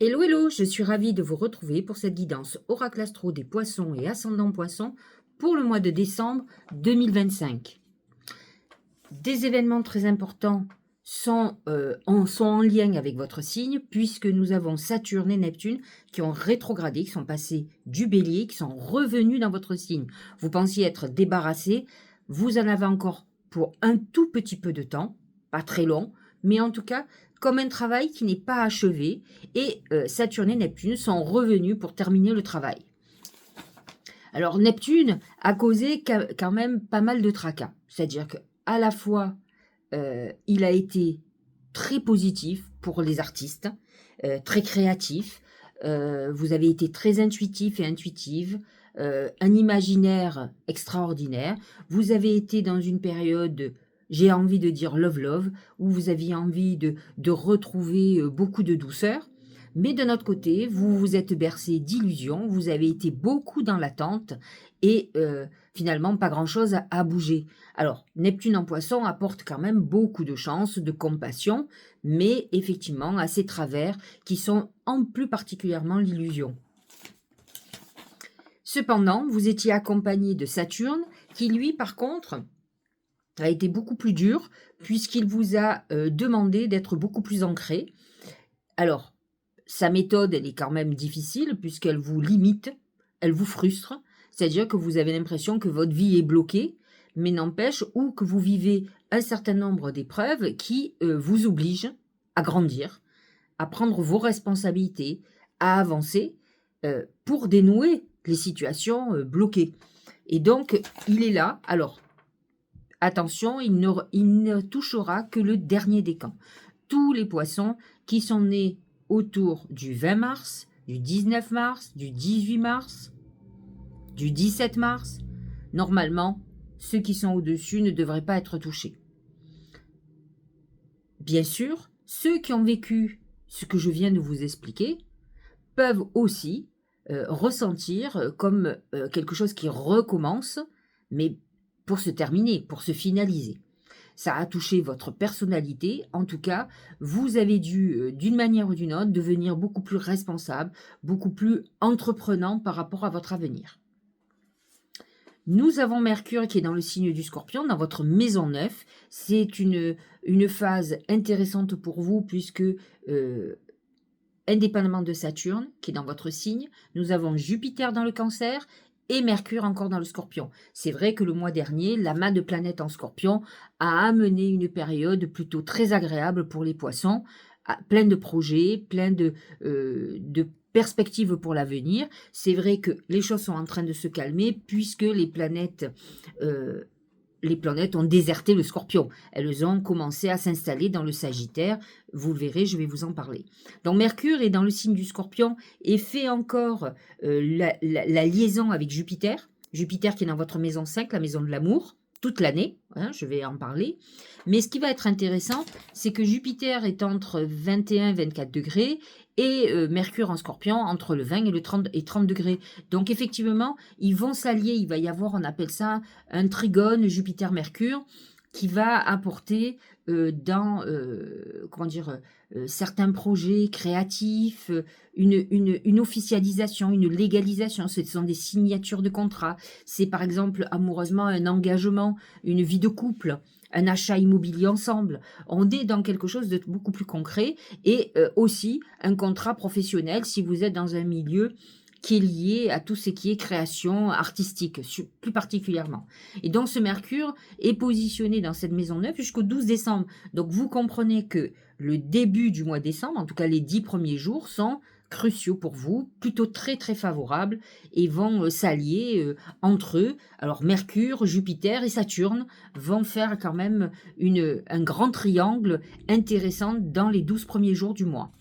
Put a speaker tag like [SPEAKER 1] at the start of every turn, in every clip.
[SPEAKER 1] Hello, hello, je suis ravie de vous retrouver pour cette guidance Oracle Astro des Poissons et Ascendant Poissons pour le mois de décembre 2025. Des événements très importants sont en lien avec votre signe puisque nous avons Saturne et Neptune qui ont rétrogradé, qui sont passés du Bélier, qui sont revenus dans votre signe. Vous pensiez être débarrassé, vous en avez encore pour un tout petit peu de temps, pas très long, mais en tout cas comme un travail qui n'est pas achevé, et Saturne et Neptune sont revenus pour terminer le travail. Alors Neptune a causé quand même pas mal de tracas, c'est-à-dire qu'à la fois il a été très positif pour les artistes, très créatif, vous avez été très intuitif et intuitive, un imaginaire extraordinaire, vous avez été dans une période, j'ai envie de dire love, où vous aviez envie de retrouver beaucoup de douceur, mais de notre côté, vous vous êtes bercé d'illusions, vous avez été beaucoup dans l'attente et finalement pas grand-chose à bouger. Alors, Neptune en Poisson apporte quand même beaucoup de chance, de compassion, mais effectivement à ses travers qui sont en plus particulièrement l'illusion. Cependant, vous étiez accompagné de Saturne qui, lui, par contre, a été beaucoup plus dur puisqu'il vous a demandé d'être beaucoup plus ancré. Alors, sa méthode, elle est quand même difficile puisqu'elle vous limite, elle vous frustre, c'est-à-dire que vous avez l'impression que votre vie est bloquée, mais n'empêche, ou que vous vivez un certain nombre d'épreuves qui vous obligent à grandir, à prendre vos responsabilités, à avancer pour dénouer les situations bloquées. Et donc, il est là. Alors, attention, il ne touchera que le dernier décan. Tous les poissons qui sont nés autour du 20 mars, du 19 mars, du 18 mars, du 17 mars, normalement, ceux qui sont au-dessus ne devraient pas être touchés. Bien sûr, ceux qui ont vécu ce que je viens de vous expliquer peuvent aussi ressentir comme quelque chose qui recommence, mais pour se terminer, pour se finaliser. Ça a touché votre personnalité. En tout cas, vous avez dû, d'une manière ou d'une autre, devenir beaucoup plus responsable, beaucoup plus entreprenant par rapport à votre avenir. Nous avons Mercure qui est dans le signe du Scorpion, dans votre maison 9. C'est une phase intéressante pour vous puisque, indépendamment de Saturne, qui est dans votre signe, nous avons Jupiter dans le Cancer et Mercure encore dans le Scorpion. C'est vrai que le mois dernier, l'amas de planètes en Scorpion a amené une période plutôt très agréable pour les poissons, plein de projets, plein de perspectives pour l'avenir. C'est vrai que les choses sont en train de se calmer puisque les planètes ont déserté le Scorpion. Elles ont commencé à s'installer dans le Sagittaire. Vous le verrez, je vais vous en parler. Donc Mercure est dans le signe du Scorpion et fait encore la liaison avec Jupiter. Jupiter qui est dans votre maison 5, la maison de l'amour, toute l'année. Hein, je vais en parler. Mais ce qui va être intéressant, c'est que Jupiter est entre 21 et 24 degrés et Mercure en Scorpion entre le 20 et le 30 degrés. Donc effectivement, ils vont s'allier. Il va y avoir, on appelle ça un trigone Jupiter-Mercure qui va apporter dans certains projets créatifs, une officialisation, une légalisation. Ce sont des signatures de contrats. C'est par exemple amoureusement un engagement, une vie de couple, un achat immobilier ensemble. On est dans quelque chose de beaucoup plus concret et aussi un contrat professionnel si vous êtes dans un milieu qui est lié à tout ce qui est création artistique, plus particulièrement. Et donc ce Mercure est positionné dans cette maison 9 jusqu'au 12 décembre. Donc vous comprenez que le début du mois de décembre, en tout cas les 10 premiers jours, sont cruciaux pour vous, plutôt très très favorables et vont s'allier entre eux. Alors Mercure, Jupiter et Saturne vont faire quand même un grand triangle intéressant dans les 12 premiers jours du mois.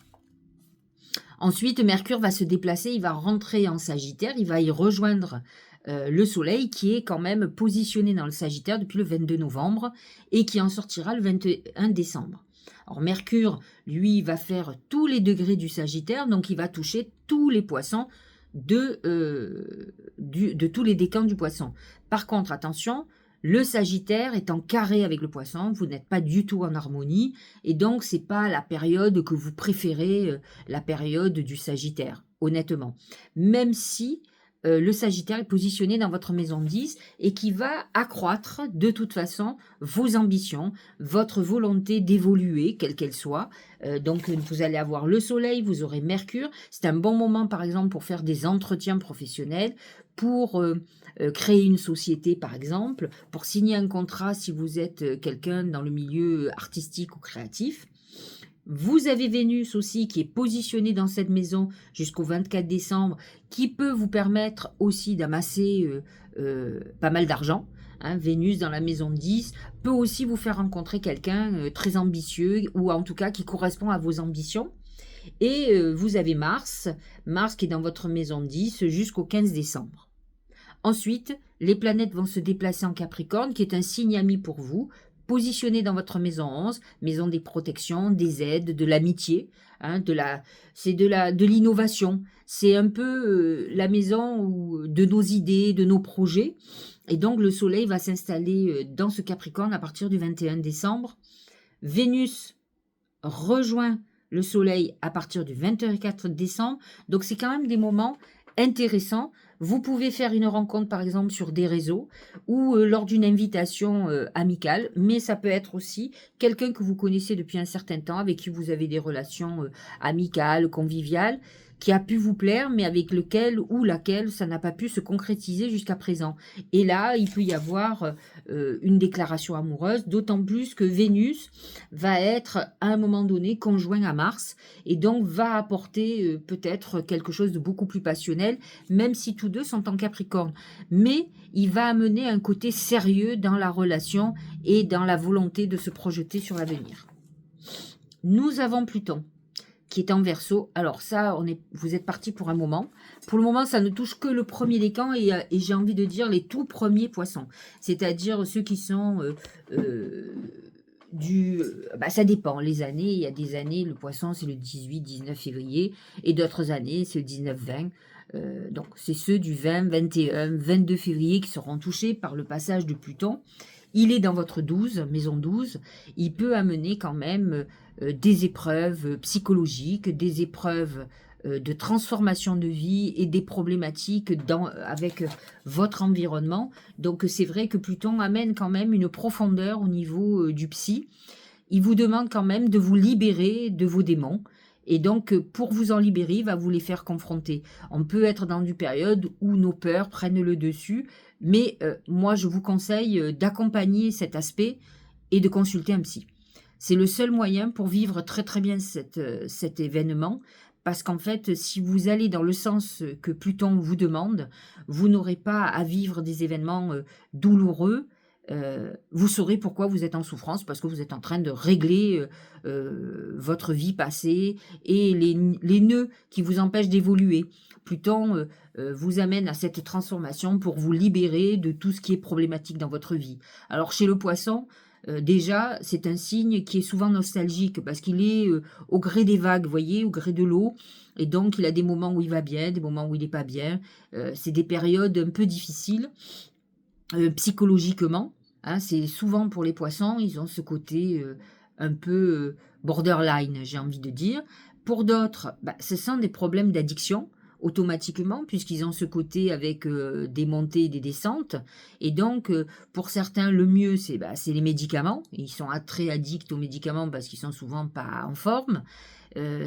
[SPEAKER 1] Ensuite, Mercure va se déplacer, il va rentrer en Sagittaire, il va y rejoindre le Soleil qui est quand même positionné dans le Sagittaire depuis le 22 novembre et qui en sortira le 21 décembre. Alors Mercure, lui, va faire tous les degrés du Sagittaire, donc il va toucher tous les poissons de tous les décans du poisson. Par contre, attention, Le Sagittaire est en carré avec le Poisson, vous n'êtes pas du tout en harmonie, et donc c'est pas la période que vous préférez, la période du Sagittaire, honnêtement. Même si le Sagittaire est positionné dans votre maison 10 et qui va accroître de toute façon vos ambitions, votre volonté d'évoluer, quelle qu'elle soit. Donc vous allez avoir le Soleil, vous aurez Mercure. C'est un bon moment par exemple pour faire des entretiens professionnels, pour créer une société par exemple, pour signer un contrat si vous êtes quelqu'un dans le milieu artistique ou créatif. Vous avez Vénus aussi qui est positionnée dans cette maison jusqu'au 24 décembre, qui peut vous permettre aussi d'amasser pas mal d'argent. Hein. Vénus dans la maison 10 peut aussi vous faire rencontrer quelqu'un très ambitieux, ou en tout cas qui correspond à vos ambitions. Et vous avez Mars, Mars qui est dans votre maison 10 jusqu'au 15 décembre. Ensuite, les planètes vont se déplacer en Capricorne, qui est un signe ami pour vous, positionné dans votre maison 11, maison des protections, des aides, de l'amitié, hein, c'est de l'innovation. C'est un peu la maison de nos idées, de nos projets. Et donc, le Soleil va s'installer dans ce Capricorne à partir du 21 décembre. Vénus rejoint le Soleil à partir du 24 décembre. Donc, c'est quand même des moments intéressants. Vous pouvez faire une rencontre, par exemple, sur des réseaux ou lors d'une invitation amicale, mais ça peut être aussi quelqu'un que vous connaissez depuis un certain temps, avec qui vous avez des relations amicales, conviviales, qui a pu vous plaire, mais avec lequel ou laquelle ça n'a pas pu se concrétiser jusqu'à présent. Et là, il peut y avoir une déclaration amoureuse, d'autant plus que Vénus va être à un moment donné conjoint à Mars, et donc va apporter peut-être quelque chose de beaucoup plus passionnel, même si tous deux sont en Capricorne. Mais il va amener un côté sérieux dans la relation et dans la volonté de se projeter sur l'avenir. Nous avons Pluton qui est en Verseau. Alors ça, vous êtes parti pour un moment. Pour le moment, ça ne touche que le premier décan et j'ai envie de dire les tout premiers poissons. C'est-à-dire ceux qui sont ça dépend, les années. Il y a des années, le poisson, c'est le 18-19 février et d'autres années, c'est le 19-20. Donc, c'est ceux du 20, 21, 22 février qui seront touchés par le passage de Pluton. Il est dans votre 12, maison 12. Il peut amener quand même des épreuves psychologiques, des épreuves de transformation de vie et des problématiques avec votre environnement. Donc, c'est vrai que Pluton amène quand même une profondeur au niveau du psy. Il vous demande quand même de vous libérer de vos démons. Et donc, pour vous en libérer, il va vous les faire confronter. On peut être dans une période où nos peurs prennent le dessus, mais moi, je vous conseille d'accompagner cet aspect et de consulter un psy. C'est le seul moyen pour vivre très très bien cet événement, parce qu'en fait, si vous allez dans le sens que Pluton vous demande, vous n'aurez pas à vivre des événements douloureux. Vous saurez pourquoi vous êtes en souffrance, parce que vous êtes en train de régler votre vie passée et les nœuds qui vous empêchent d'évoluer. Pluton vous amène à cette transformation pour vous libérer de tout ce qui est problématique dans votre vie. Alors chez le Poisson, déjà, c'est un signe qui est souvent nostalgique parce qu'il est au gré des vagues, vous voyez, au gré de l'eau. Et donc, il a des moments où il va bien, des moments où il n'est pas bien. C'est des périodes un peu difficiles psychologiquement. Hein, c'est souvent pour les poissons, ils ont ce côté un peu borderline, j'ai envie de dire. Pour d'autres, ce sont des problèmes d'addiction automatiquement, puisqu'ils ont ce côté avec des montées et des descentes. Et donc, pour certains, le mieux, c'est les médicaments. Ils sont très addicts aux médicaments parce qu'ils sont souvent pas en forme.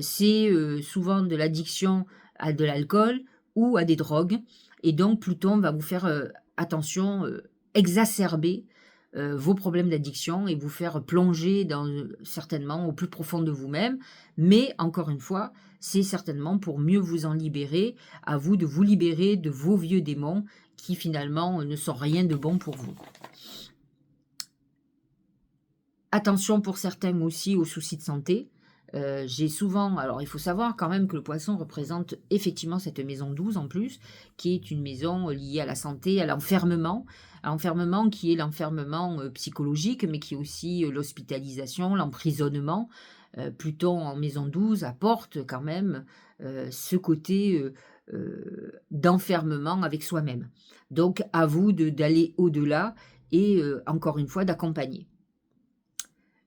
[SPEAKER 1] C'est souvent de l'addiction à de l'alcool ou à des drogues. Et donc, Pluton va vous faire attention, exacerber vos problèmes d'addiction et vous faire plonger certainement au plus profond de vous-même. Mais encore une fois, c'est certainement pour mieux vous en libérer, à vous de vous libérer de vos vieux démons qui finalement ne sont rien de bon pour vous. Attention pour certains aussi aux soucis de santé. J'ai souvent, alors il faut savoir quand même que le Poisson représente effectivement cette maison 12 en plus, qui est une maison liée à la santé, à l'enfermement qui est l'enfermement psychologique, mais qui est aussi l'hospitalisation, l'emprisonnement. Pluton en maison 12 apporte quand même ce côté d'enfermement avec soi-même. Donc à vous d'aller au-delà et encore une fois d'accompagner.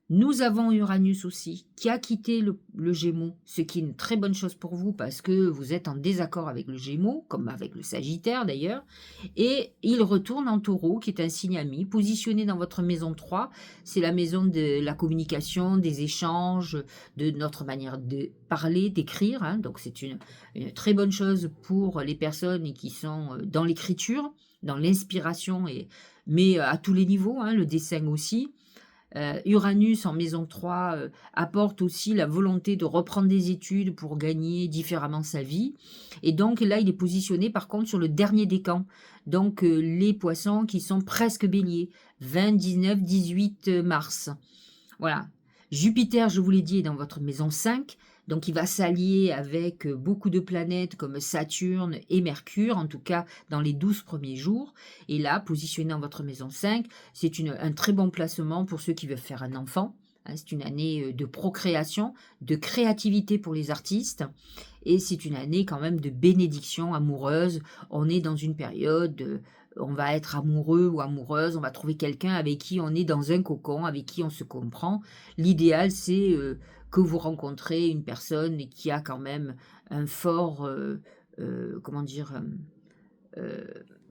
[SPEAKER 1] Nous avons Uranus aussi, qui a quitté le Gémeaux, ce qui est une très bonne chose pour vous parce que vous êtes en désaccord avec le Gémeaux, comme avec le Sagittaire d'ailleurs, et il retourne en Taureau, qui est un signe ami, positionné dans votre maison 3. C'est la maison de la communication, des échanges, de notre manière de parler, d'écrire, hein. Donc c'est une très bonne chose pour les personnes qui sont dans l'écriture, dans l'inspiration, mais à tous les niveaux, hein, le dessin aussi. Uranus en maison 3 apporte aussi la volonté de reprendre des études pour gagner différemment sa vie. Et donc là, il est positionné par contre sur le dernier décan. Donc les poissons qui sont presque béliers, 20, 19, 18 mars. Voilà. Jupiter, je vous l'ai dit, est dans votre maison 5. Donc il va s'allier avec beaucoup de planètes comme Saturne et Mercure, en tout cas dans les 12 premiers jours. Et là, positionné dans votre maison 5, c'est un très bon placement pour ceux qui veulent faire un enfant. Hein, c'est une année de procréation, de créativité pour les artistes. Et c'est une année quand même de bénédiction amoureuse. On est dans une période... on va être amoureux ou amoureuse, on va trouver quelqu'un avec qui on est dans un cocon, avec qui on se comprend. L'idéal, c'est que vous rencontrez une personne qui a quand même un fort, comment dire,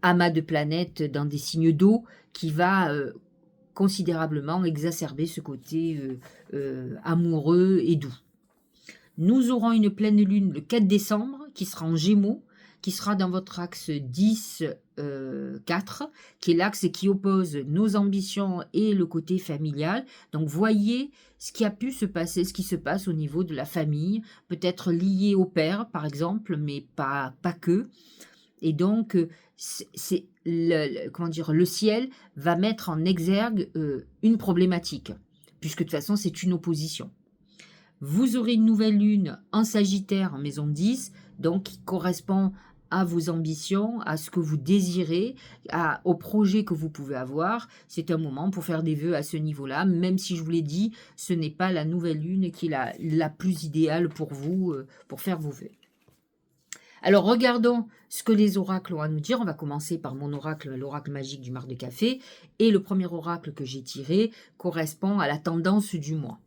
[SPEAKER 1] amas de planètes dans des signes d'eau qui va considérablement exacerber ce côté amoureux et doux. Nous aurons une pleine lune le 4 décembre qui sera en Gémeaux, qui sera dans votre axe 10-4, qui est l'axe qui oppose nos ambitions et le côté familial. Donc voyez ce qui a pu se passer, ce qui se passe au niveau de la famille, peut-être lié au père par exemple, mais pas que. Et donc c'est comment dire, le ciel va mettre en exergue une problématique, puisque de toute façon c'est une opposition. Vous aurez une nouvelle lune en Sagittaire en maison 10, donc qui correspond à vos ambitions, à ce que vous désirez, au projet que vous pouvez avoir. C'est un moment pour faire des vœux à ce niveau-là, même si je vous l'ai dit, ce n'est pas la nouvelle lune qui est la plus idéale pour vous, pour faire vos vœux. Alors regardons ce que les oracles ont à nous dire. On va commencer par mon oracle, l'oracle magique du Mar de Café. Et le premier oracle que j'ai tiré correspond à la tendance du mois.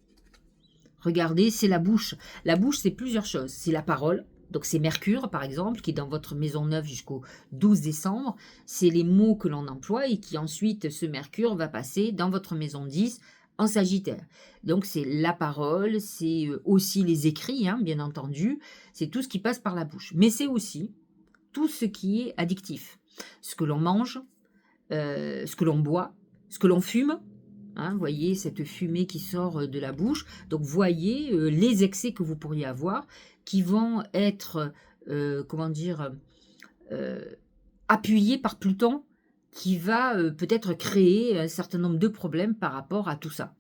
[SPEAKER 1] Regardez, c'est la bouche. La bouche, c'est plusieurs choses. C'est la parole. Donc c'est Mercure, par exemple, qui est dans votre maison 9 jusqu'au 12 décembre. C'est les mots que l'on emploie et qui ensuite, ce Mercure va passer dans votre maison 10 en Sagittaire. Donc c'est la parole, c'est aussi les écrits, hein, bien entendu. C'est tout ce qui passe par la bouche. Mais c'est aussi tout ce qui est addictif. Ce que l'on mange, ce que l'on boit, ce que l'on fume. Hein, voyez cette fumée qui sort de la bouche. Donc voyez les excès que vous pourriez avoir qui vont être, comment dire, appuyés par Pluton, qui va peut-être créer un certain nombre de problèmes par rapport à tout ça.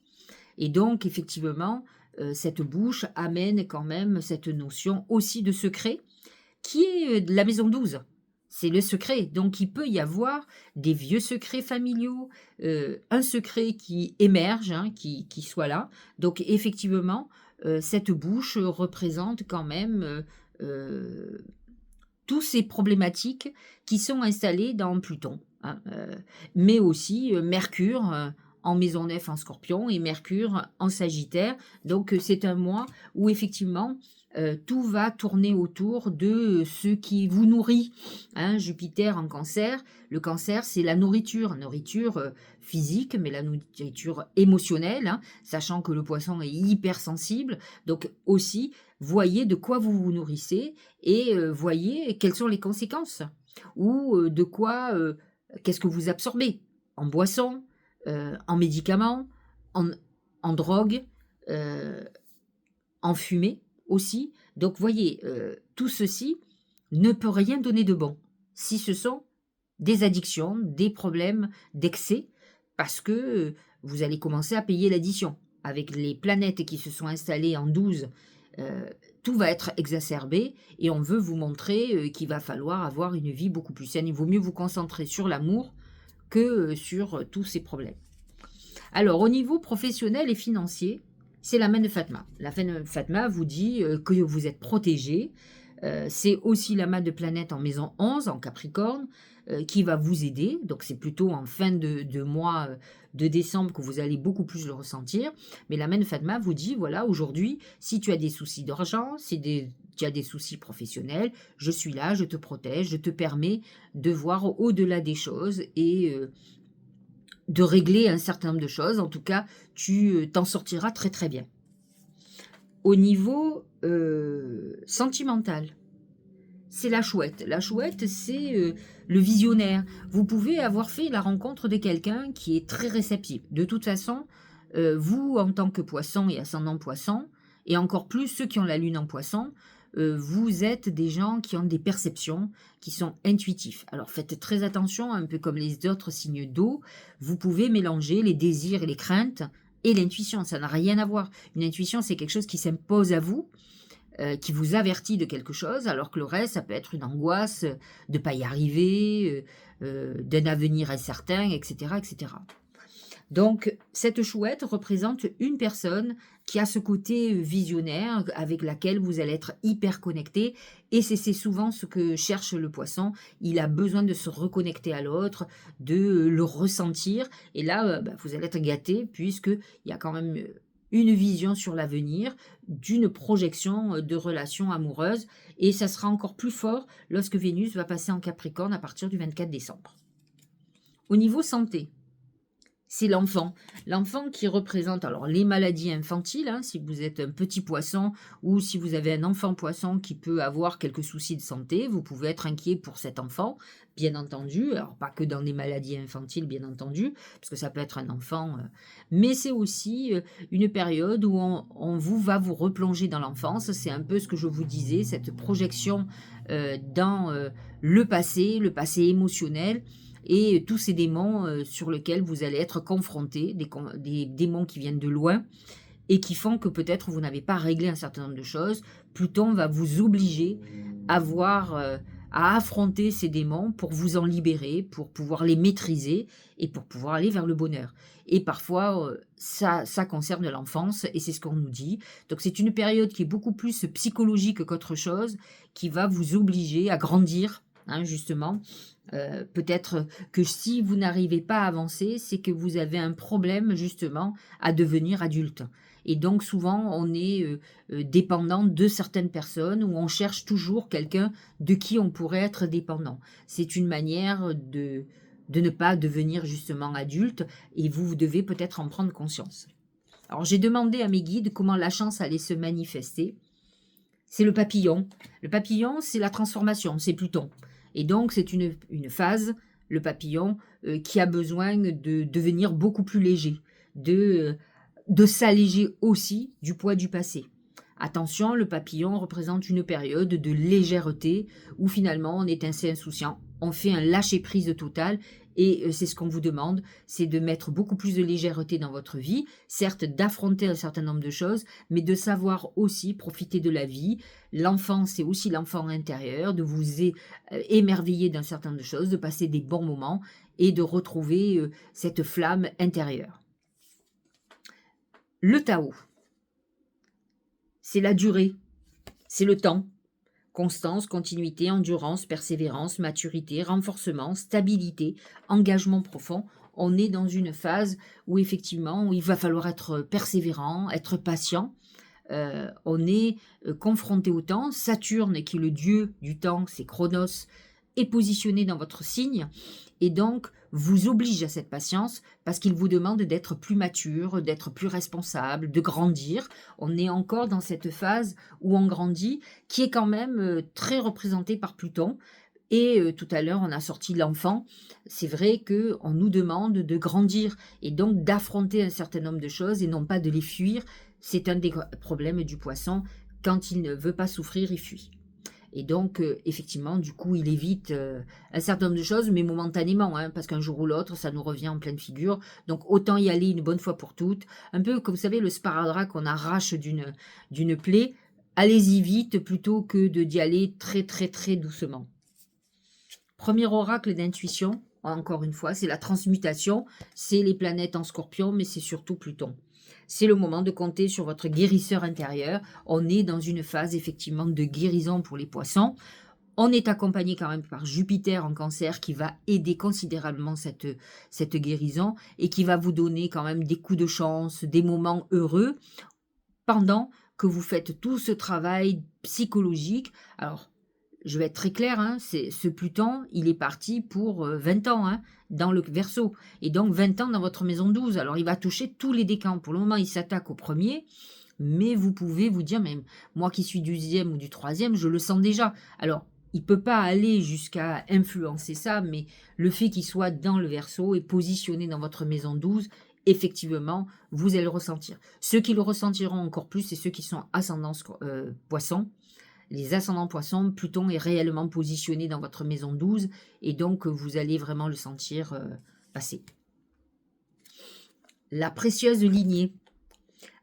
[SPEAKER 1] Et donc effectivement, cette bouche amène quand même cette notion aussi de secret, qui est de la maison 12. C'est le secret. Donc, il peut y avoir des vieux secrets familiaux, un secret qui émerge, hein, qui soit là. Donc, effectivement, cette bouche représente quand même toutes ces problématiques qui sont installées dans Pluton. Hein, mais aussi Mercure en maison 9 en Scorpion et Mercure en Sagittaire. Donc, c'est un mois où effectivement... tout va tourner autour de ce qui vous nourrit. Hein, Jupiter en Cancer, le Cancer c'est la nourriture physique, mais la nourriture émotionnelle, hein, sachant que le Poisson est hypersensible. Donc aussi, voyez de quoi vous vous nourrissez et voyez quelles sont les conséquences. Ou de quoi, qu'est-ce que vous absorbez en boisson, en médicaments, en drogue, en fumée aussi. Donc, voyez, tout ceci ne peut rien donner de bon si ce sont des addictions, des problèmes d'excès, parce que vous allez commencer à payer l'addition. Avec les planètes qui se sont installées en 12, tout va être exacerbé et on veut vous montrer qu'il va falloir avoir une vie beaucoup plus saine. Il vaut mieux vous concentrer sur l'amour que sur tous ces problèmes. Alors, au niveau professionnel et financier, c'est la main de Fatma. La main de Fatma vous dit que vous êtes protégé, C'est aussi l'amas de planètes en maison 11, en Capricorne, qui va vous aider. Donc c'est plutôt en fin de mois de décembre que vous allez beaucoup plus le ressentir. Mais la main de Fatma vous dit, voilà, aujourd'hui, si tu as des soucis d'argent, si tu as des soucis professionnels, je suis là, je te protège, je te permets de voir au-delà des choses et de régler un certain nombre de choses. En tout cas, tu t'en sortiras très très bien. Au niveau sentimental, c'est la chouette. La chouette, c'est le visionnaire. Vous pouvez avoir fait la rencontre de quelqu'un qui est très réceptif. De toute façon, vous, en tant que poisson et ascendant poisson, et encore plus ceux qui ont la lune en poisson, vous êtes des gens qui ont des perceptions, qui sont intuitifs. Alors faites très attention, un peu comme les autres signes d'eau, vous pouvez mélanger les désirs et les craintes et l'intuition. Ça n'a rien à voir. Une intuition, c'est quelque chose qui s'impose à vous, qui vous avertit de quelque chose, alors que le reste, ça peut être une angoisse de ne pas y arriver, d'un avenir incertain, etc., etc. Donc, cette chouette représente une personne qui a ce côté visionnaire avec laquelle vous allez être hyper connecté. Et c'est souvent ce que cherche le poisson. Il a besoin de se reconnecter à l'autre, de le ressentir. Et là, vous allez être gâté puisqu'il y a quand même une vision sur l'avenir, d'une projection de relations amoureuses. Et ça sera encore plus fort lorsque Vénus va passer en Capricorne à partir du 24 décembre. Au niveau santé, c'est l'enfant. L'enfant qui représente alors les maladies infantiles, hein, si vous êtes un petit poisson ou si vous avez un enfant poisson qui peut avoir quelques soucis de santé, vous pouvez être inquiet pour cet enfant, bien entendu. Alors pas que dans les maladies infantiles, bien entendu, parce que ça peut être un enfant, mais c'est aussi une période où on vous va vous replonger dans l'enfance. C'est un peu ce que je vous disais, cette projection dans le passé émotionnel, et tous ces démons sur lesquels vous allez être confrontés, des démons qui viennent de loin et qui font que peut-être vous n'avez pas réglé un certain nombre de choses. Pluton va vous obliger à affronter ces démons pour vous en libérer, pour pouvoir les maîtriser et pour pouvoir aller vers le bonheur. Et parfois, ça concerne l'enfance et c'est ce qu'on nous dit. Donc c'est une période qui est beaucoup plus psychologique qu'autre chose, qui va vous obliger à grandir, hein, justement. Peut-être que si vous n'arrivez pas à avancer, c'est que vous avez un problème justement à devenir adulte. Et donc souvent, on est dépendant de certaines personnes ou on cherche toujours quelqu'un de qui on pourrait être dépendant. C'est une manière de ne pas devenir justement adulte et vous devez peut-être en prendre conscience. Alors j'ai demandé à mes guides comment la chance allait se manifester. C'est le papillon. Le papillon, c'est la transformation, c'est Pluton. Et donc, c'est une phase, le papillon, qui a besoin de devenir beaucoup plus léger, de s'alléger aussi du poids du passé. Attention, le papillon représente une période de légèreté où finalement on est assez insouciant, on fait un lâcher-prise total et c'est ce qu'on vous demande, c'est de mettre beaucoup plus de légèreté dans votre vie, certes d'affronter un certain nombre de choses, mais de savoir aussi profiter de la vie. L'enfant, c'est aussi l'enfant intérieur, de vous émerveiller d'un certain nombre de choses, de passer des bons moments et de retrouver cette flamme intérieure. Le Tao, c'est la durée, c'est le temps. Constance, continuité, endurance, persévérance, maturité, renforcement, stabilité, engagement profond. On est dans une phase où effectivement il va falloir être persévérant, être patient. On est confronté au temps. Saturne, qui est le dieu du temps, c'est Chronos, est positionné dans votre signe et donc vous oblige à cette patience parce qu'il vous demande d'être plus mature, d'être plus responsable, de grandir. On est encore dans cette phase où on grandit, qui est quand même très représentée par Pluton. Et tout à l'heure, on a sorti l'enfant. C'est vrai qu'on nous demande de grandir et donc d'affronter un certain nombre de choses et non pas de les fuir. C'est un des problèmes du poisson. Quand il ne veut pas souffrir, il fuit. Et donc, effectivement, du coup, il évite un certain nombre de choses, mais momentanément, hein, parce qu'un jour ou l'autre, ça nous revient en pleine figure. Donc, autant y aller une bonne fois pour toutes. Un peu comme, vous savez, le sparadrap qu'on arrache d'une plaie. Allez-y vite plutôt que d'y aller très, très, très doucement. Premier oracle d'intuition, encore une fois, c'est la transmutation. C'est les planètes en scorpion, mais c'est surtout Pluton. C'est le moment de compter sur votre guérisseur intérieur. On est dans une phase effectivement de guérison pour les poissons. On est accompagné quand même par Jupiter en Cancer qui va aider considérablement cette guérison et qui va vous donner quand même des coups de chance, des moments heureux pendant que vous faites tout ce travail psychologique. Alors, je vais être très claire, hein, ce Pluton, il est parti pour 20 ans hein, dans le Verseau. Et donc 20 ans dans votre maison 12. Alors, il va toucher tous les décans. Pour le moment, il s'attaque au premier. Mais vous pouvez vous dire, même moi qui suis du 10e ou du 3e, je le sens déjà. Alors, il ne peut pas aller jusqu'à influencer ça, mais le fait qu'il soit dans le Verseau et positionné dans votre maison 12, effectivement, vous allez le ressentir. Ceux qui le ressentiront encore plus, c'est ceux qui sont ascendants poissons. Les ascendants poissons, Pluton est réellement positionné dans votre maison 12 et donc vous allez vraiment le sentir passer. La précieuse lignée.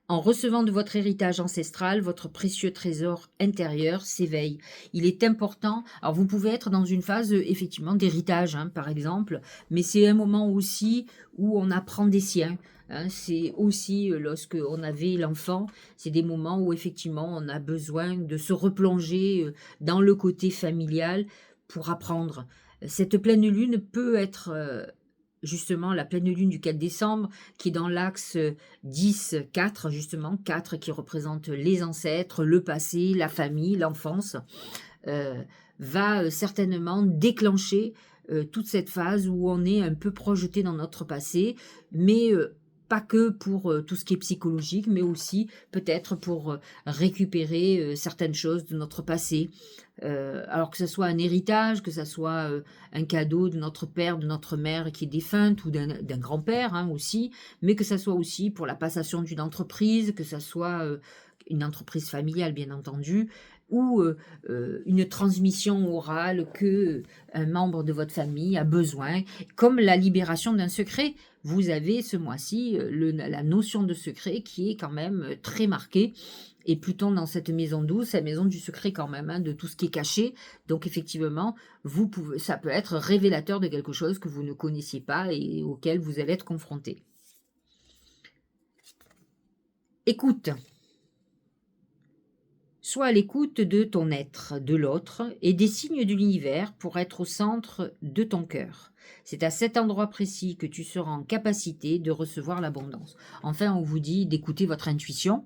[SPEAKER 1] En recevant de votre héritage ancestral, votre précieux trésor intérieur s'éveille. Il est important, alors vous pouvez être dans une phase effectivement d'héritage, hein, par exemple, mais c'est un moment aussi où on apprend des siens. Hein, c'est aussi lorsque on avait l'enfant, c'est des moments où effectivement on a besoin de se replonger dans le côté familial pour apprendre. Cette pleine lune peut être justement la pleine lune du 4 décembre, qui est dans l'axe 10-4, justement, 4 qui représente les ancêtres, le passé, la famille, l'enfance, va certainement déclencher toute cette phase où on est un peu projeté dans notre passé, mais pas que pour tout ce qui est psychologique, mais aussi peut-être pour récupérer certaines choses de notre passé. Alors que ce soit un héritage, que ce soit un cadeau de notre père, de notre mère qui est défunte ou d'un grand-père hein, aussi, mais que ce soit aussi pour la passation d'une entreprise, que ce soit une entreprise familiale bien entendu, ou une transmission orale que un membre de votre famille a besoin, comme la libération d'un secret. Vous avez ce mois-ci la notion de secret qui est quand même très marquée. Et Pluton dans cette maison 12, c'est la maison du secret quand même, hein, de tout ce qui est caché. Donc effectivement, ça peut être révélateur de quelque chose que vous ne connaissiez pas et auquel vous allez être confronté. Écoute. Sois à l'écoute de ton être, de l'autre et des signes de l'univers pour être au centre de ton cœur. C'est à cet endroit précis que tu seras en capacité de recevoir l'abondance. Enfin, on vous dit d'écouter votre intuition.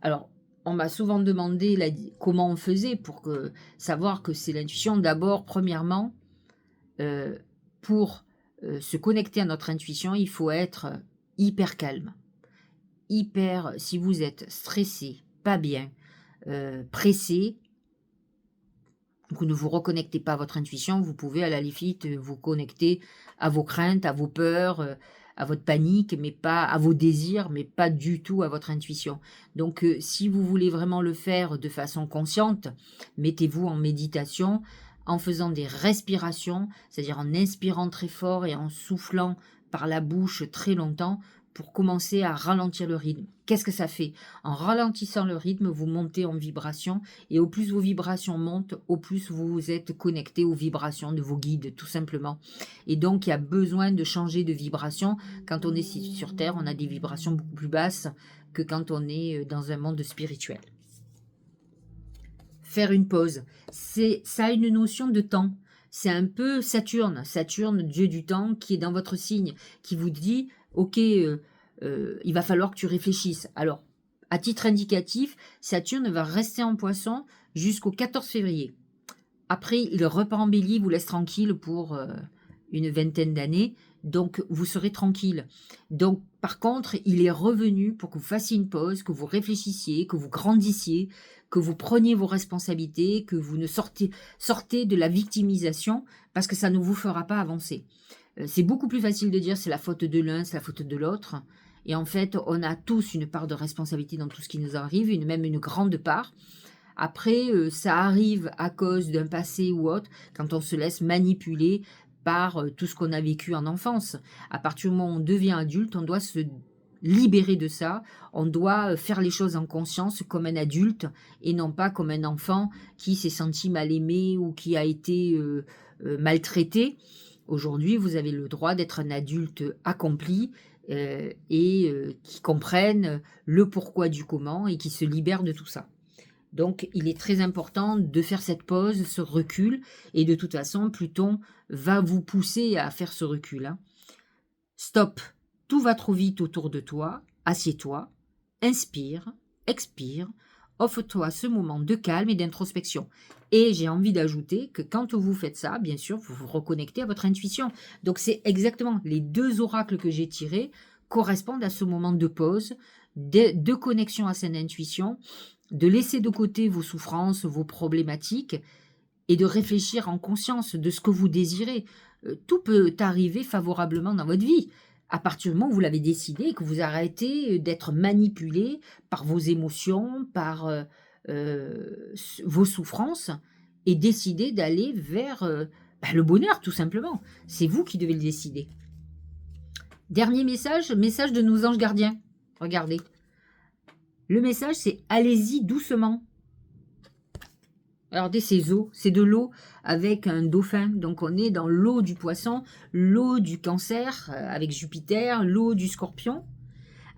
[SPEAKER 1] Alors, on m'a souvent demandé comment on faisait pour savoir que c'est l'intuition. D'abord, premièrement, pour se connecter à notre intuition, il faut être hyper calme. Si vous êtes stressé, pas bien, pressé, vous ne vous reconnectez pas à votre intuition, vous pouvez à la limite vous connecter à vos craintes, à vos peurs, à votre panique, mais pas à vos désirs, mais pas du tout à votre intuition. Donc si vous voulez vraiment le faire de façon consciente, mettez-vous en méditation en faisant des respirations, c'est-à-dire en inspirant très fort et en soufflant par la bouche très longtemps pour commencer à ralentir le rythme. Qu'est-ce que ça fait? En ralentissant le rythme, vous montez en vibration et au plus vos vibrations montent, au plus vous êtes connecté aux vibrations de vos guides, tout simplement. Et donc, il y a besoin de changer de vibration. Quand on est sur Terre, on a des vibrations beaucoup plus basses que quand on est dans un monde spirituel. Faire une pause, ça a une notion de temps. C'est un peu Saturne, dieu du temps, qui est dans votre signe, qui vous dit ok, il va falloir que tu réfléchisses. Alors, à titre indicatif, Saturne va rester en Poisson jusqu'au 14 février. Après, il repart en Bélier, vous laisse tranquille pour une vingtaine d'années. Donc, vous serez tranquille. Donc, par contre, il est revenu pour que vous fassiez une pause, que vous réfléchissiez, que vous grandissiez, que vous preniez vos responsabilités, que vous ne sortez de la victimisation, parce que ça ne vous fera pas avancer. C'est beaucoup plus facile de dire c'est la faute de l'un, c'est la faute de l'autre. Et en fait, on a tous une part de responsabilité dans tout ce qui nous arrive, même une grande part. Après, ça arrive à cause d'un passé ou autre, quand on se laisse manipuler par tout ce qu'on a vécu en enfance. À partir du moment où on devient adulte, on doit se libérer de ça. On doit faire les choses en conscience comme un adulte et non pas comme un enfant qui s'est senti mal aimé ou qui a été maltraité. Aujourd'hui, vous avez le droit d'être un adulte accompli qui comprennent le pourquoi du comment et qui se libèrent de tout ça. Donc, il est très important de faire cette pause, ce recul, et de toute façon, Pluton va vous pousser à faire ce recul. Hein. Stop, tout va trop vite autour de toi, assieds-toi, inspire, expire, offre-toi ce moment de calme et d'introspection. Et j'ai envie d'ajouter que quand vous faites ça, bien sûr, vous vous reconnectez à votre intuition. Donc c'est exactement les 2 oracles que j'ai tirés correspondent à ce moment de pause, de connexion à cette intuition, de laisser de côté vos souffrances, vos problématiques et de réfléchir en conscience de ce que vous désirez. Tout peut arriver favorablement dans votre vie. À partir du moment où vous l'avez décidé et que vous arrêtez d'être manipulé par vos émotions, par vos souffrances, et décidez d'aller vers le bonheur, tout simplement. C'est vous qui devez le décider. Dernier message de nos anges gardiens. Regardez. Le message, c'est « Allez-y doucement ». Alors, c'est de l'eau avec un dauphin. Donc, on est dans l'eau du poisson, l'eau du cancer avec Jupiter, l'eau du scorpion.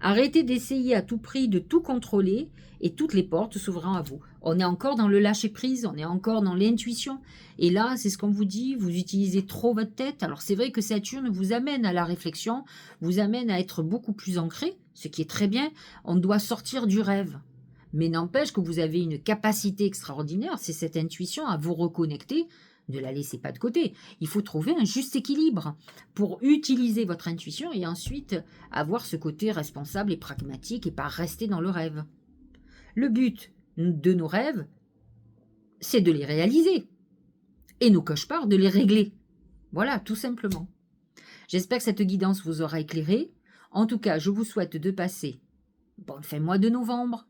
[SPEAKER 1] Arrêtez d'essayer à tout prix de tout contrôler et toutes les portes s'ouvrant à vous. On est encore dans le lâcher-prise, on est encore dans l'intuition. Et là, c'est ce qu'on vous dit, vous utilisez trop votre tête. Alors, c'est vrai que Saturne vous amène à la réflexion, vous amène à être beaucoup plus ancré, ce qui est très bien. On doit sortir du rêve. Mais n'empêche que vous avez une capacité extraordinaire, c'est cette intuition à vous reconnecter. Ne la laissez pas de côté. Il faut trouver un juste équilibre pour utiliser votre intuition et ensuite avoir ce côté responsable et pragmatique et pas rester dans le rêve. Le but de nos rêves, c'est de les réaliser et nos cauchemars de les régler. Voilà, tout simplement. J'espère que cette guidance vous aura éclairé. En tout cas, je vous souhaite de passer bon fin mois de novembre,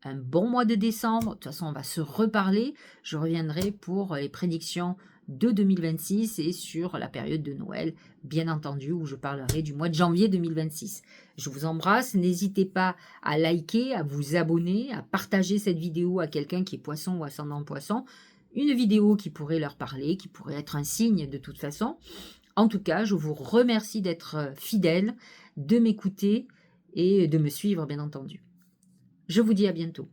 [SPEAKER 1] un bon mois de décembre. De toute façon, on va se reparler. Je reviendrai pour les prédictions de 2026 et sur la période de Noël, bien entendu, où je parlerai du mois de janvier 2026. Je vous embrasse. N'hésitez pas à liker, à vous abonner, à partager cette vidéo à quelqu'un qui est poisson ou ascendant poisson. Une vidéo qui pourrait leur parler, qui pourrait être un signe de toute façon. En tout cas, je vous remercie d'être fidèle, de m'écouter et de me suivre, bien entendu. Je vous dis à bientôt.